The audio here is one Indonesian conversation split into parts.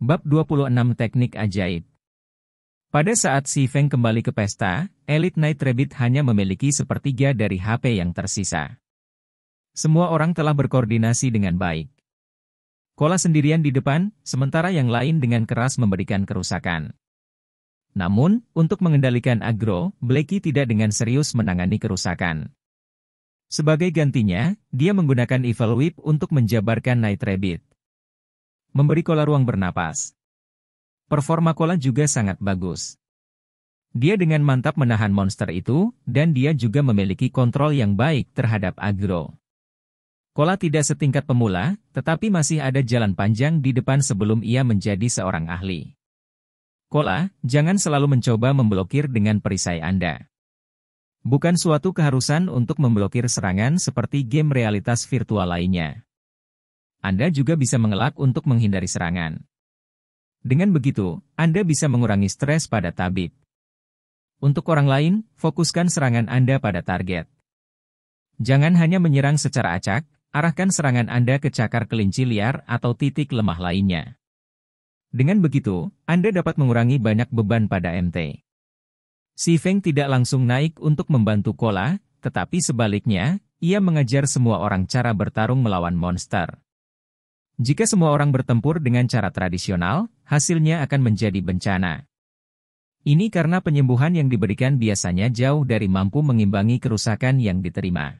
Bab 26 Teknik Ajaib. Pada saat Si Feng kembali ke pesta, Elite Night Rabbit hanya memiliki sepertiga dari HP yang tersisa. Semua orang telah berkoordinasi dengan baik. Kola sendirian di depan, sementara yang lain dengan keras memberikan kerusakan. Namun, untuk mengendalikan aggro, Blackie tidak dengan serius menangani kerusakan. Sebagai gantinya, dia menggunakan Evil Whip untuk menjabarkan Night Rabbit. Memberi Kola ruang bernapas. Performa Kola juga sangat bagus. Dia dengan mantap menahan monster itu, dan dia juga memiliki kontrol yang baik terhadap aggro. Kola tidak setingkat pemula, tetapi masih ada jalan panjang di depan sebelum ia menjadi seorang ahli. Kola, jangan selalu mencoba memblokir dengan perisai Anda. Bukan suatu keharusan untuk memblokir serangan seperti game realitas virtual lainnya. Anda juga bisa mengelak untuk menghindari serangan. Dengan begitu, Anda bisa mengurangi stres pada tabib. Untuk orang lain, fokuskan serangan Anda pada target. Jangan hanya menyerang secara acak, arahkan serangan Anda ke cakar kelinci liar atau titik lemah lainnya. Dengan begitu, Anda dapat mengurangi banyak beban pada MT. Si Feng tidak langsung naik untuk membantu Kola, tetapi sebaliknya, ia mengajar semua orang cara bertarung melawan monster. Jika semua orang bertempur dengan cara tradisional, hasilnya akan menjadi bencana. Ini karena penyembuhan yang diberikan biasanya jauh dari mampu mengimbangi kerusakan yang diterima.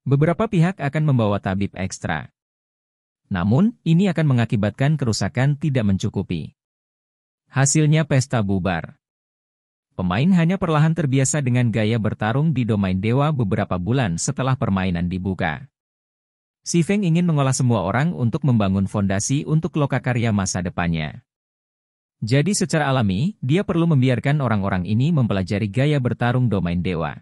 Beberapa pihak akan membawa tabib ekstra. Namun, ini akan mengakibatkan kerusakan tidak mencukupi. Hasilnya pesta bubar. Pemain hanya perlahan terbiasa dengan gaya bertarung di domain dewa beberapa bulan setelah permainan dibuka. Si Feng ingin mengolah semua orang untuk membangun fondasi untuk lokakarya masa depannya. Jadi secara alami, dia perlu membiarkan orang-orang ini mempelajari gaya bertarung domain dewa.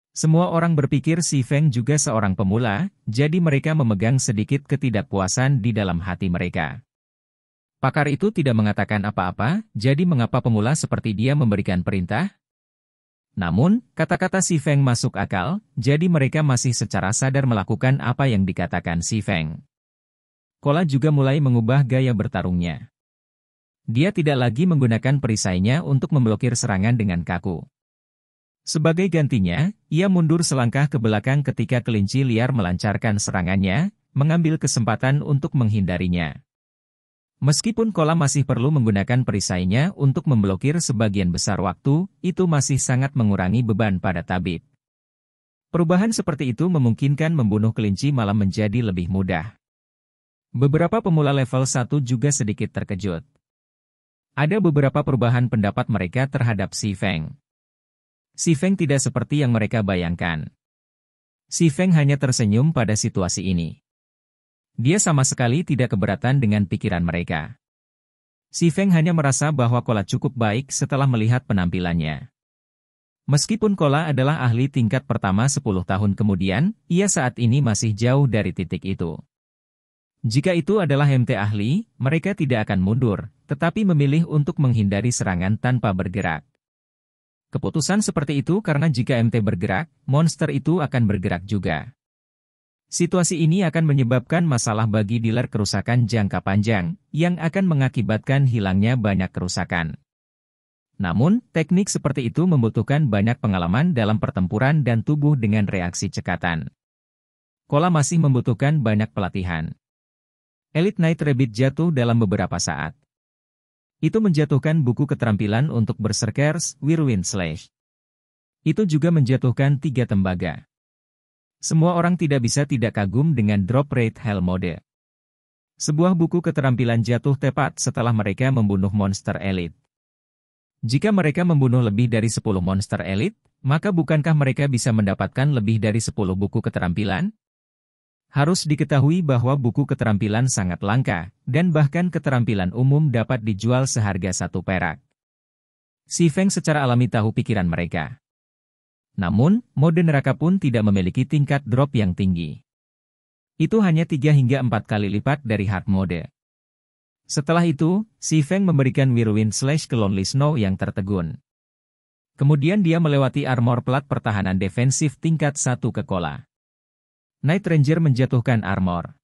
Semua orang berpikir Si Feng juga seorang pemula, jadi mereka memegang sedikit ketidakpuasan di dalam hati mereka. Pakar itu tidak mengatakan apa-apa, jadi mengapa pemula seperti dia memberikan perintah? Namun, kata-kata Si Feng masuk akal, jadi mereka masih secara sadar melakukan apa yang dikatakan Si Feng. Kola juga mulai mengubah gaya bertarungnya. Dia tidak lagi menggunakan perisainya untuk memblokir serangan dengan kaku. Sebagai gantinya, ia mundur selangkah ke belakang ketika kelinci liar melancarkan serangannya, mengambil kesempatan untuk menghindarinya. Meskipun Kola masih perlu menggunakan perisainya untuk memblokir sebagian besar waktu, itu masih sangat mengurangi beban pada tabib. Perubahan seperti itu memungkinkan membunuh kelinci malam menjadi lebih mudah. Beberapa pemula level 1 juga sedikit terkejut. Ada beberapa perubahan pendapat mereka terhadap Si Feng. Si Feng tidak seperti yang mereka bayangkan. Si Feng hanya tersenyum pada situasi ini. Dia sama sekali tidak keberatan dengan pikiran mereka. Si Feng hanya merasa bahwa Kola cukup baik setelah melihat penampilannya. Meskipun Kola adalah ahli tingkat pertama 10 tahun kemudian, ia saat ini masih jauh dari titik itu. Jika itu adalah MT ahli, mereka tidak akan mundur, tetapi memilih untuk menghindari serangan tanpa bergerak. Keputusan seperti itu karena jika MT bergerak, monster itu akan bergerak juga. Situasi ini akan menyebabkan masalah bagi dealer kerusakan jangka panjang, yang akan mengakibatkan hilangnya banyak kerusakan. Namun, teknik seperti itu membutuhkan banyak pengalaman dalam pertempuran dan tubuh dengan reaksi cekatan. Kola masih membutuhkan banyak pelatihan. Elite Night Rabbit jatuh dalam beberapa saat. Itu menjatuhkan buku keterampilan untuk Berserkers, Whirlwind Slash. Itu juga menjatuhkan 3 tembaga. Semua orang tidak bisa tidak kagum dengan drop rate Hell Mode. Sebuah buku keterampilan jatuh tepat setelah mereka membunuh monster elite. Jika mereka membunuh lebih dari 10 monster elite, maka bukankah mereka bisa mendapatkan lebih dari 10 buku keterampilan? Harus diketahui bahwa buku keterampilan sangat langka, dan bahkan keterampilan umum dapat dijual seharga 1 perak. Si Feng secara alami tahu pikiran mereka. Namun, mode neraka pun tidak memiliki tingkat drop yang tinggi. Itu hanya 3 hingga 4 kali lipat dari hard mode. Setelah itu, Si Feng memberikan Whirlwind Slash ke Lonely Snow yang tertegun. Kemudian dia melewati armor plat pertahanan defensif tingkat 1 ke Kola. Night Ranger menjatuhkan armor.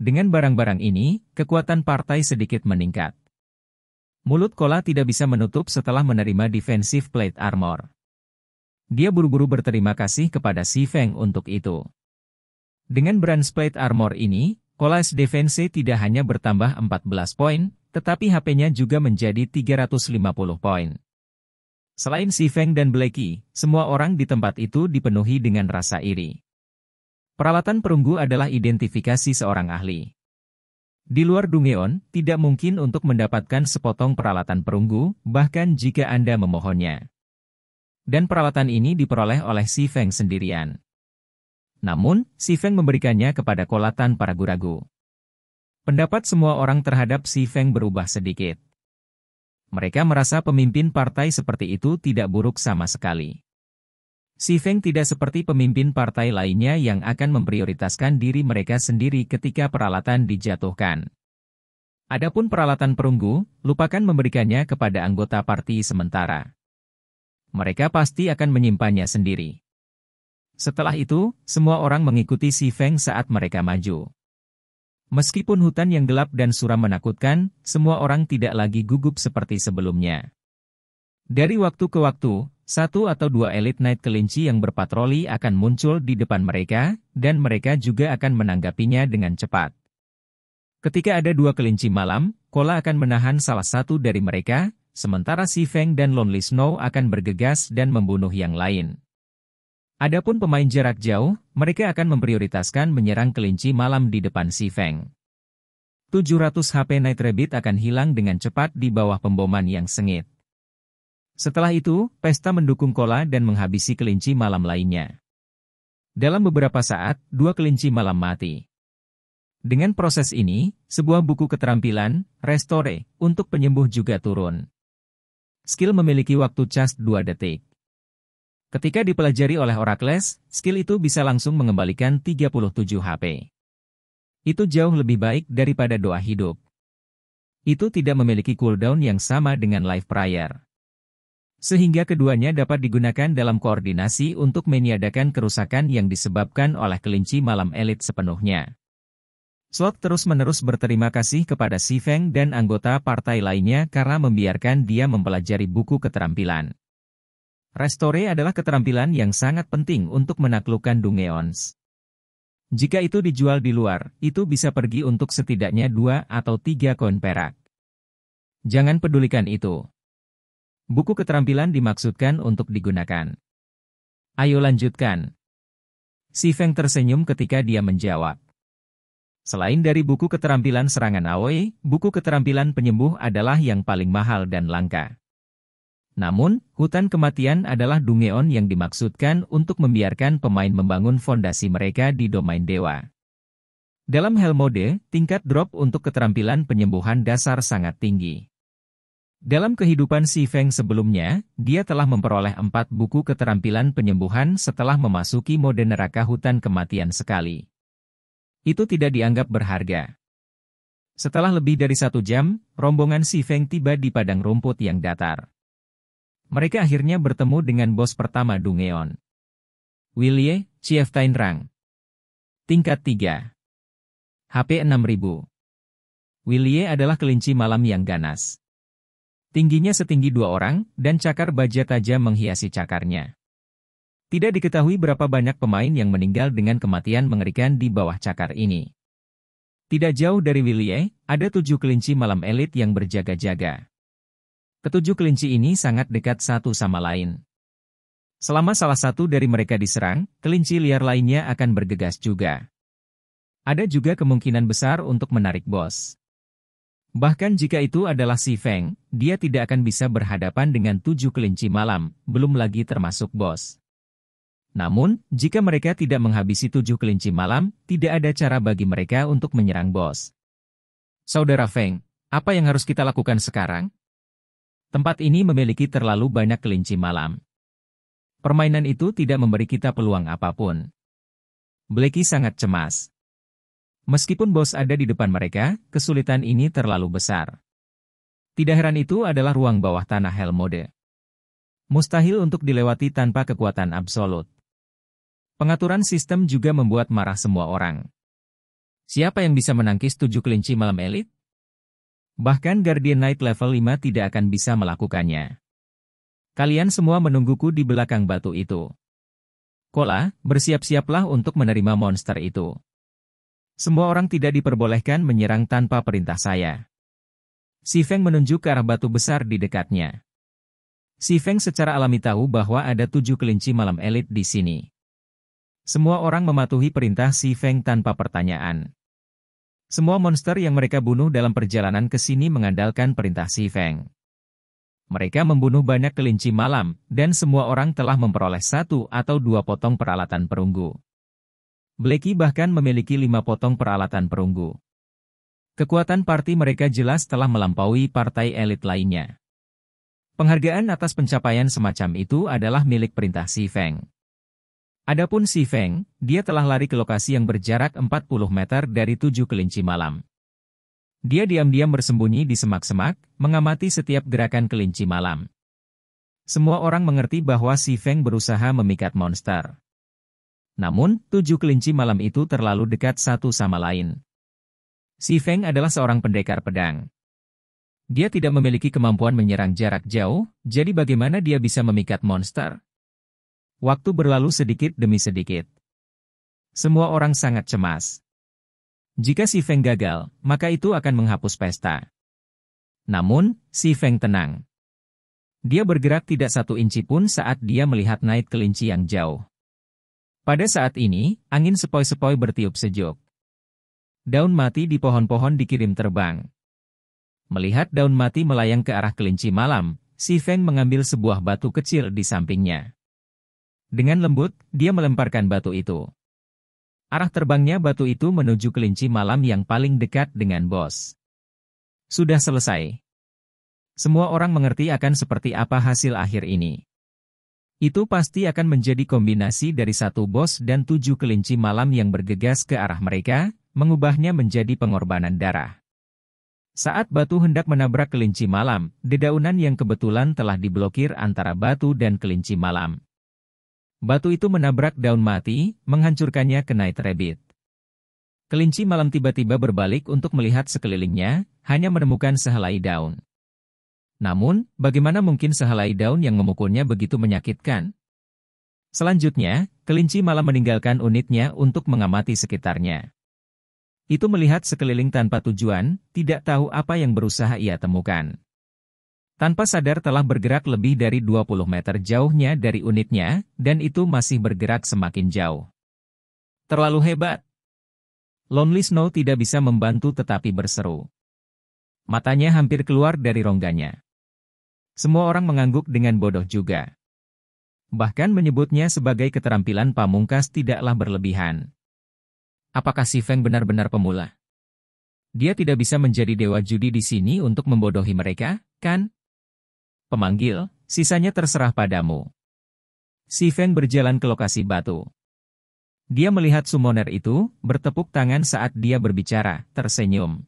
Dengan barang-barang ini, kekuatan partai sedikit meningkat. Mulut Kola tidak bisa menutup setelah menerima defensive plate armor. Dia buru-buru berterima kasih kepada Si Feng untuk itu. Dengan bronze plate armor ini, Kola's defense tidak hanya bertambah 14 poin, tetapi HP-nya juga menjadi 350 poin. Selain Si Feng dan Blackie, semua orang di tempat itu dipenuhi dengan rasa iri. Peralatan perunggu adalah identifikasi seorang ahli. Di luar Dungeon, tidak mungkin untuk mendapatkan sepotong peralatan perunggu, bahkan jika Anda memohonnya. Dan peralatan ini diperoleh oleh Si Feng sendirian. Namun, Si Feng memberikannya kepada Kola tanpa ragu-ragu. Pendapat semua orang terhadap Si Feng berubah sedikit. Mereka merasa pemimpin partai seperti itu tidak buruk sama sekali. Si Feng tidak seperti pemimpin partai lainnya yang akan memprioritaskan diri mereka sendiri ketika peralatan dijatuhkan. Adapun peralatan perunggu, lupakan memberikannya kepada anggota parti sementara. Mereka pasti akan menyimpannya sendiri. Setelah itu, semua orang mengikuti Si Feng saat mereka maju. Meskipun hutan yang gelap dan suram menakutkan, semua orang tidak lagi gugup seperti sebelumnya. Dari waktu ke waktu, 1 atau 2 Elite Knight kelinci yang berpatroli akan muncul di depan mereka, dan mereka juga akan menanggapinya dengan cepat. Ketika ada 2 kelinci malam, Kola akan menahan salah satu dari mereka, sementara Si Feng dan Lonely Snow akan bergegas dan membunuh yang lain. Adapun pemain jarak jauh, mereka akan memprioritaskan menyerang kelinci malam di depan Si Feng. 700 HP Night Rabbit akan hilang dengan cepat di bawah pemboman yang sengit. Setelah itu, pesta mendukung Kola dan menghabisi kelinci malam lainnya. Dalam beberapa saat, 2 kelinci malam mati. Dengan proses ini, sebuah buku keterampilan, Restore, untuk penyembuh juga turun. Skill memiliki waktu cas 2 detik. Ketika dipelajari oleh Oracles, skill itu bisa langsung mengembalikan 37 HP. Itu jauh lebih baik daripada doa hidup. Itu tidak memiliki cooldown yang sama dengan Life Prayer. Sehingga keduanya dapat digunakan dalam koordinasi untuk meniadakan kerusakan yang disebabkan oleh kelinci malam elit sepenuhnya. Slot terus-menerus berterima kasih kepada Si Feng dan anggota partai lainnya karena membiarkan dia mempelajari buku keterampilan. Restore adalah keterampilan yang sangat penting untuk menaklukkan Dungeons. Jika itu dijual di luar, itu bisa pergi untuk setidaknya 2 atau 3 koin perak. Jangan pedulikan itu. Buku keterampilan dimaksudkan untuk digunakan. Ayo lanjutkan. Si Feng tersenyum ketika dia menjawab. Selain dari buku keterampilan serangan AoE, buku keterampilan penyembuh adalah yang paling mahal dan langka. Namun, hutan kematian adalah Dungeon yang dimaksudkan untuk membiarkan pemain membangun fondasi mereka di domain dewa. Dalam Hell Mode, tingkat drop untuk keterampilan penyembuhan dasar sangat tinggi. Dalam kehidupan Si Feng sebelumnya, dia telah memperoleh 4 buku keterampilan penyembuhan setelah memasuki mode neraka hutan kematian sekali. Itu tidak dianggap berharga. Setelah lebih dari 1 jam, rombongan Si Feng tiba di padang rumput yang datar. Mereka akhirnya bertemu dengan bos pertama Dungeon. Willie, Chieftain Rang. Tingkat 3. HP 6000. Willie adalah kelinci malam yang ganas. Tingginya setinggi 2 orang, dan cakar baja tajam menghiasi cakarnya. Tidak diketahui berapa banyak pemain yang meninggal dengan kematian mengerikan di bawah cakar ini. Tidak jauh dari Willie, ada 7 kelinci malam elit yang berjaga-jaga. Ketujuh kelinci ini sangat dekat satu sama lain. Selama salah satu dari mereka diserang, kelinci liar lainnya akan bergegas juga. Ada juga kemungkinan besar untuk menarik bos. Bahkan jika itu adalah Si Feng, dia tidak akan bisa berhadapan dengan 7 kelinci malam, belum lagi termasuk bos. Namun, jika mereka tidak menghabisi 7 kelinci malam, tidak ada cara bagi mereka untuk menyerang bos. Saudara Feng, apa yang harus kita lakukan sekarang? Tempat ini memiliki terlalu banyak kelinci malam. Permainan itu tidak memberi kita peluang apapun. Blackie sangat cemas. Meskipun bos ada di depan mereka, kesulitan ini terlalu besar. Tidak heran itu adalah ruang bawah tanah Hell Mode. Mustahil untuk dilewati tanpa kekuatan absolut. Pengaturan sistem juga membuat marah semua orang. Siapa yang bisa menangkis 7 kelinci malam elit? Bahkan Guardian Knight level 5 tidak akan bisa melakukannya. Kalian semua menungguku di belakang batu itu. Kola, bersiap-siaplah untuk menerima monster itu. Semua orang tidak diperbolehkan menyerang tanpa perintah saya. Si Feng menunjuk ke arah batu besar di dekatnya. Si Feng secara alami tahu bahwa ada 7 kelinci malam elit di sini. Semua orang mematuhi perintah Si Feng tanpa pertanyaan. Semua monster yang mereka bunuh dalam perjalanan ke sini mengandalkan perintah Si Feng. Mereka membunuh banyak kelinci malam, dan semua orang telah memperoleh 1 atau 2 potong peralatan perunggu. Blacky bahkan memiliki 5 potong peralatan perunggu. Kekuatan parti mereka jelas telah melampaui partai elit lainnya. Penghargaan atas pencapaian semacam itu adalah milik perintah Si Feng. Adapun Si Feng, dia telah lari ke lokasi yang berjarak 40 meter dari 7 kelinci malam. Dia diam-diam bersembunyi di semak-semak, mengamati setiap gerakan kelinci malam. Semua orang mengerti bahwa Si Feng berusaha memikat monster. Namun, 7 kelinci malam itu terlalu dekat satu sama lain. Si Feng adalah seorang pendekar pedang. Dia tidak memiliki kemampuan menyerang jarak jauh, jadi bagaimana dia bisa memikat monster? Waktu berlalu sedikit demi sedikit. Semua orang sangat cemas. Jika Si Feng gagal, maka itu akan menghapus pesta. Namun, Si Feng tenang. Dia bergerak tidak 1 inci pun saat dia melihat Knight kelinci yang jauh. Pada saat ini, angin sepoi-sepoi bertiup sejuk. Daun mati di pohon-pohon dikirim terbang. Melihat daun mati melayang ke arah kelinci malam, Si Feng mengambil sebuah batu kecil di sampingnya. Dengan lembut, dia melemparkan batu itu. Arah terbangnya batu itu menuju kelinci malam yang paling dekat dengan bos. Sudah selesai. Semua orang mengerti akan seperti apa hasil akhir ini. Itu pasti akan menjadi kombinasi dari 1 bos dan 7 kelinci malam yang bergegas ke arah mereka, mengubahnya menjadi pengorbanan darah. Saat batu hendak menabrak kelinci malam, dedaunan yang kebetulan telah diblokir antara batu dan kelinci malam. Batu itu menabrak daun mati, menghancurkannya ke Night Rabbit. Kelinci malam tiba-tiba berbalik untuk melihat sekelilingnya, hanya menemukan sehelai daun. Namun, bagaimana mungkin sehelai daun yang memukulnya begitu menyakitkan? Selanjutnya, kelinci malam meninggalkan unitnya untuk mengamati sekitarnya. Itu melihat sekeliling tanpa tujuan, tidak tahu apa yang berusaha ia temukan. Tanpa sadar telah bergerak lebih dari 20 meter jauhnya dari unitnya, dan itu masih bergerak semakin jauh. Terlalu hebat. Lonely Snow tidak bisa membantu tetapi berseru. Matanya hampir keluar dari rongganya. Semua orang mengangguk dengan bodoh juga. Bahkan menyebutnya sebagai keterampilan pamungkas tidaklah berlebihan. Apakah Si Feng benar-benar pemula? Dia tidak bisa menjadi dewa judi di sini untuk membodohi mereka, kan? Pemanggil, sisanya terserah padamu. Si Feng berjalan ke lokasi batu. Dia melihat summoner itu, bertepuk tangan saat dia berbicara, tersenyum.